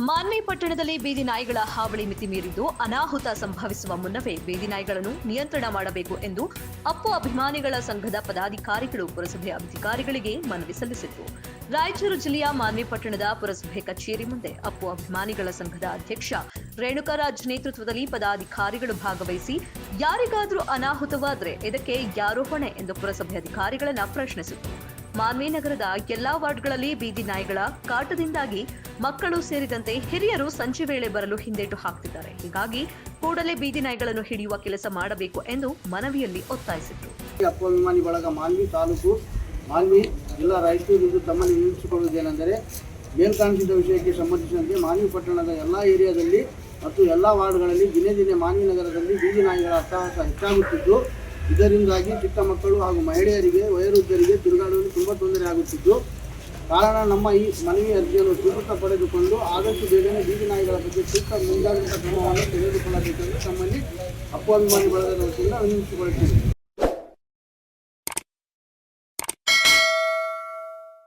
ಮಾನ್ವಿ ಪಟ್ಟಣದಲ್ಲಿ ಬೀದಿ ನಾಯಿಗಳ ಹಾವಳಿ ಮಿತಿ ಮೀರಿದ್ದು ಅನಾಹುತ ಸಂಭವಿಸುವ ಮುನ್ನವೇ ಬೀದಿ ನಾಯಿಗಳನ್ನು ನಿಯಂತ್ರಣ ಮಾಡಬೇಕು ಎಂದು ಅಪ್ಪು ಅಭಿಮಾನಿಗಳ ಸಂಘದ ಪದಾಧಿಕಾರಿಗಳು ಪುರಸಭೆ ಅಧಿಕಾರಿಗಳಿಗೆ ಮನವಿ ಸಲ್ಲಿಸಿದರು. ರಾಯಚೂರು ಜಿಲ್ಲೆಯ ಮಾನ್ವಿ ಪಟ್ಟಣದ ಪುರಸಭೆ ಕಚೇರಿ ಮುಂದೆ ಅಪ್ಪು ಅಭಿಮಾನಿಗಳ ಸಂಘದ ಅಧ್ಯಕ್ಷ ರೇಣುಕರಾಜ್ ನೇತೃತ್ವದಲ್ಲಿ ಪದಾಧಿಕಾರಿಗಳು ಭಾಗವಹಿಸಿ ಯಾರಿಗಾದರೂ ಅನಾಹುತವಾದರೆ ಇದಕ್ಕೆ ಯಾರು ಹೊಣೆ ಎಂದು ಪುರಸಭೆ ಅಧಿಕಾರಿಗಳನ್ನ ಪ್ರಶ್ನಿಸಿದರು. ಮಾನ್ವಿ ನಗರದ ಎಲ್ಲಾ ವಾರ್ಡ್ಗಳಲ್ಲಿ ಬೀದಿ ನಾಯಿಗಳ ಕಾಟದಿಂದಾಗಿ ಮಕ್ಕಳು ಸೇರಿದಂತೆ ಹಿರಿಯರು ಸಂಜೆ ವೇಳೆ ಬರಲು ಹಿಂದೇಟು ಹಾಕ್ತಿದ್ದಾರೆ. ಹೀಗಾಗಿ ಕೂಡಲೇ ಬೀದಿ ನಾಯಿಗಳನ್ನು ಹಿಡಿಯುವ ಕೆಲಸ ಮಾಡಬೇಕು ಎಂದು ಮನವಿಯಲ್ಲಿ ಒತ್ತಾಯಿಸಿದರು. ಅಪ್ಪು ಅಭಿಮಾನಿ ಬಳಗ ಮಾನ್ವಿ ತಾಲೂಕು ಮಾನ್ವಿ ಜಿಲ್ಲಾ ರಾಯಚೂರು ತಮ್ಮನ್ನು ವಿನಂತಿಸಿಕೊಳ್ಳುವುದೇನೆಂದರೆ ಮೇಲ್ಕಾಣಿಸಿದ ವಿಷಯಕ್ಕೆ ಸಂಬಂಧಿಸಿದಂತೆ ಮಾನ್ವಿ ಪಟ್ಟಣದ ಎಲ್ಲ ಏರಿಯಾದಲ್ಲಿ ಮತ್ತು ಎಲ್ಲ ವಾರ್ಡ್ಗಳಲ್ಲಿ ದಿನೇ ದಿನೇ ಮಾನ್ವಿ ನಗರದಲ್ಲಿ ಬೀದಿ ನಾಯಿಗಳ ಅಟ್ಟಹಾಸ ಹೆಚ್ಚಾಗುತ್ತಿದ್ದು, ಇದರಿಂದಾಗಿ ಚಿಕ್ಕ ಮಕ್ಕಳು ಹಾಗೂ ಮಹಿಳೆಯರಿಗೆ ವಯೋವೃದ್ಧರಿಗೆ ತಿರುಗಾಡಲು ತುಂಬ ತೊಂದರೆ ಆಗುತ್ತಿದ್ದು, ಕಾರಣ ನಮ್ಮ ಈ ಮನವಿ ಅರ್ಜಿಯನ್ನು ಸ್ವೀಕೃತ ಪಡೆದುಕೊಂಡು ಆದಷ್ಟು ಬೇಗನೆ ಬೀದಿ ನಾಯಿಗಳ ಬಗ್ಗೆ ಸೂಕ್ತ ಮುಂಜಾಗ್ರತಾ ಕ್ರಮವನ್ನು ತೆಗೆದುಕೊಳ್ಳಬೇಕೆಂದು ತಮ್ಮಲ್ಲಿ ಅಪ್ಪು ಅಭಿಮಾನಿ ಬಳಗದ ವತಿಯಿಂದ ವಿನಂತಿಸಿಕೊಳ್ಳುತ್ತೇವೆ.